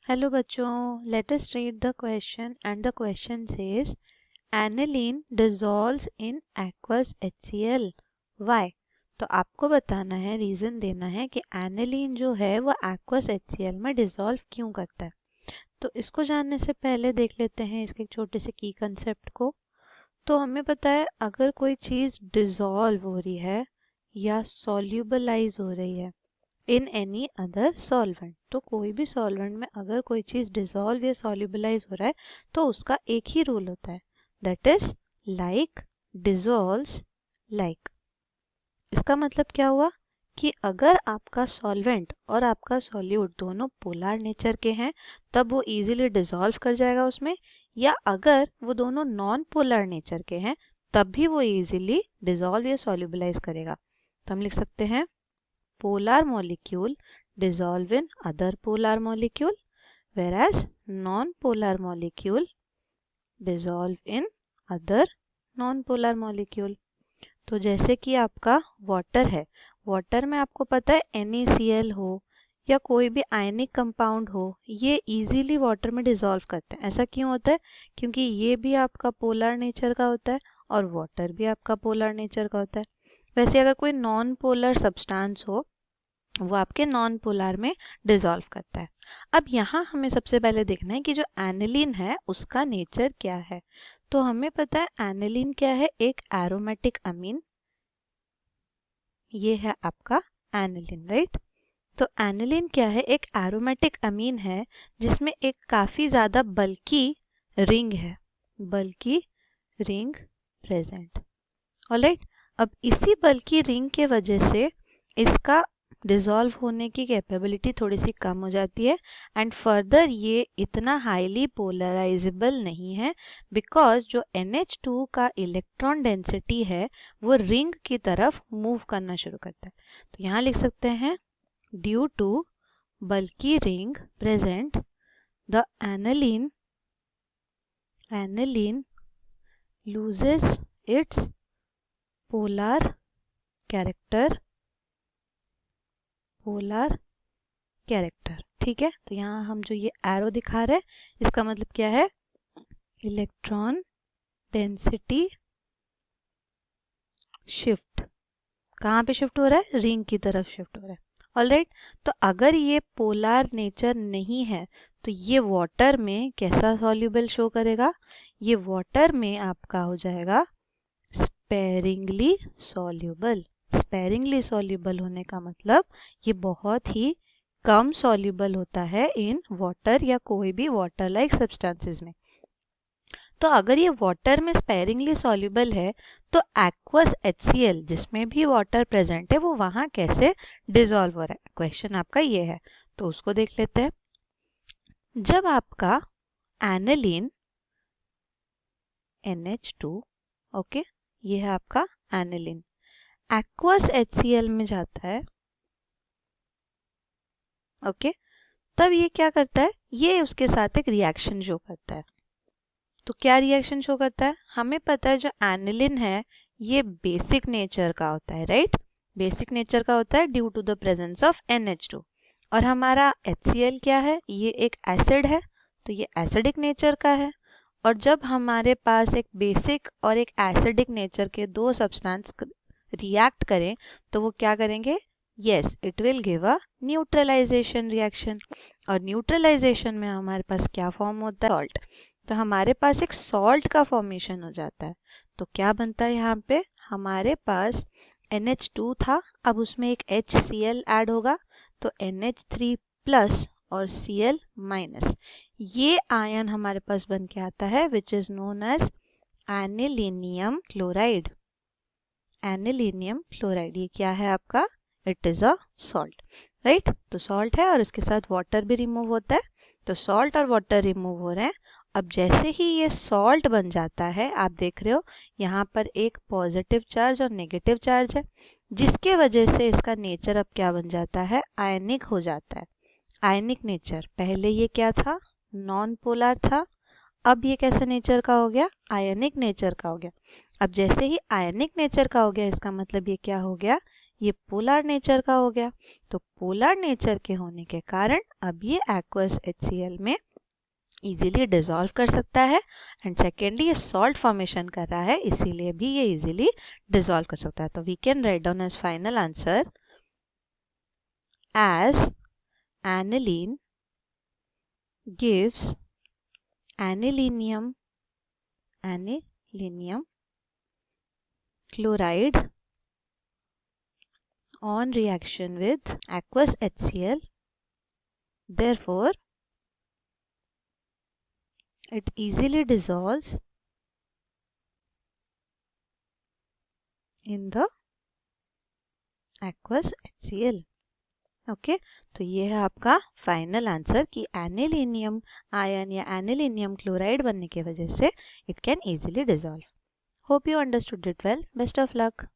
Hello बच्चों, let us read the question and the question says aniline dissolves in aqueous HCl. Why? तो आपको बताना है, reason देना है कि aniline जो है वो aqueous HCl में डिसॉल्व क्यों करता है। तो इसको जानने से पहले देख लेते हैं इसके एक छोटे से की कंसेप्ट को। तो हमें पता है अगर कोई चीज़ डिसॉल्व हो रही है या सॉल्यूबलाइज हो रही है इन एनी अदर सॉल्वेंट, तो कोई भी सॉल्वेंट में अगर कोई चीज़ डिसॉल्व या सॉल्यूबलाइज हो रहा है तो उसका एक ही रूल होता है, that is like dissolves like. इसका मतलब क्या हुआ कि अगर आपका सॉल्वेंट और आपका सॉल्यूट दोनों पोलर नेचर के हैं तब वो इजीली डिसॉल्व कर जाएगा उसमें, या अगर वो दोनों नॉन पोलर नेचर के हैं तब भी वो इजीली डिसॉल्व या सॉल्यूबलाइज करेगा। तो हम लिख सकते हैं polar molecule dissolve in other polar molecule whereas non-polar molecule dissolve in other non-polar molecule। तो जैसे कि आपका वाटर है, वाटर में आपको पता है NaCl हो या कोई भी आयनिक कंपाउंड हो, ये इजीली वाटर में डिसॉल्व करते हैं। ऐसा क्यों होता है? क्योंकि ये भी आपका पोलर नेचर का होता है और वाटर भी आपका पोलर नेचर का होता है। वैसे अगर कोई नॉन पोलर सब्सटेंस हो वो आपके नॉन पोलर में डिसॉल्व करता है। अब यहाँ हमें सबसे पहले देखना है कि जो एनिलीन है उसका नेचर क्या है। तो हमें पता है एनिलीन क्या है, एक एरोमेटिक अमीन। ये है आपका एनिलीन, राइट। तो एनिलीन क्या है, एक एरोमेटिक अमीन है जिसमें एक काफ़ी ज़्यादा बल्की रिंग है, बल्की रिंग प्रेजेंट। ऑलराइट, अब इसी बल्की रिंग के वजह से इसका डिसॉल्व होने की कैपेबिलिटी थोड़ी सी कम हो जाती है एंड फर्दर ये इतना हाईली पोलराइजेबल नहीं है बिकॉज जो NH2 का इलेक्ट्रॉन डेंसिटी है वो रिंग की तरफ मूव करना शुरू करता है। तो यहाँ लिख सकते हैं due to bulky ring present the aniline loses its polar character, polar character. ठीक है, तो यहाँ हम जो ये एरो दिखा रहे हैं इसका मतलब क्या है, इलेक्ट्रॉन डेंसिटी शिफ्ट। कहाँ पे शिफ्ट हो रहा है? रिंग की तरफ शिफ्ट हो रहा है। ऑलराइट, तो अगर ये पोलर नेचर नहीं है तो ये वाटर में कैसा सॉल्यूबल शो करेगा? ये वाटर में आपका हो जाएगा स्पेरिंगली सॉल्यूबल। स्पेरिंगली सॉल्यूबल होने का मतलब ये बहुत ही कम सॉल्यूबल होता है इन वाटर या कोई भी वाटर लाइक सब्सटेंसेस में। तो अगर ये वाटर में स्पेरिंगली सॉल्यूबल है तो एक्वस HCl जिसमें भी वाटर प्रेजेंट है वो वहाँ कैसे डिसॉल्व हो रहा है, क्वेश्चन आपका ये है। तो उसको देख लेते हैं। जब आपका एनिलीन NH2, ओके, ये है आपका एनिलीन, एक्वस HCl में जाता है, ओके, तब ये क्या करता है, ये उसके साथ एक रिएक्शन शो करता है। तो क्या रिएक्शन शो करता है? हमें पता है जो एनिलीन है ये बेसिक नेचर का होता है, राइट। बेसिक नेचर का होता है due to the presence of NH2 और हमारा HCl क्या है, ये एक एसिड है तो ये एसिडिक नेचर का है। और जब हमारे पास एक बेसिक और एक एसिडिक नेचर के दो सब्सटेंस रिएक्ट करें तो वो क्या करेंगे, yes it will give a neutralization reaction. और न्यूट्रलाइजेशन में हमारे पास क्या फॉर्म होता है, सॉल्ट। तो हमारे पास एक सॉल्ट का फॉर्मेशन हो जाता है। तो क्या बनता है यहाँ पे, हमारे पास NH2 था, अब उसमें एक HCl ऐड होगा तो NH3 प्लस और Cl माइनस, ये आयन हमारे पास बन के आता है which is known as anilinium chloride. Anilinium chloride ये क्या है आपका, it is a salt, right. तो सॉल्ट है और इसके साथ वाटर भी रिमूव होता है, तो सॉल्ट और वाटर रिमूव हो रहे हैं। अब जैसे ही ये सॉल्ट बन जाता है, आप देख रहे हो यहाँ पर एक पॉजिटिव चार्ज और नेगेटिव चार्ज है जिसके वजह से इसका नेचर अब क्या बन जाता है, आयनिक हो जाता है। आयनिक नेचर, पहले ये क्या था, नॉन पोलर था, अब ये कैसा नेचर का हो गया, आयनिक नेचर का हो गया। अब जैसे ही आयनिक नेचर का हो गया इसका मतलब ये क्या हो गया, ये पोलर नेचर का हो गया। तो पोलर नेचर के होने के कारण अब ये एक्वस HCl में इजीली डिसॉल्व कर सकता है, एंड सेकेंडली ये सॉल्ट फॉर्मेशन कर रहा है, इसीलिए भी ये इजीली डिसॉल्व कर सकता है. तो we can write down as final answer as aniline gives anilinium chloride on reaction with aqueous HCl, therefore it easily dissolves in the aqueous HCl. Okay तो ये है आपका फाइनल आंसर कि एनिलीनियम आयन या एनिलीनियम क्लोराइड बनने की वजह से it can easily dissolve. Hope you understood it well. Best of luck.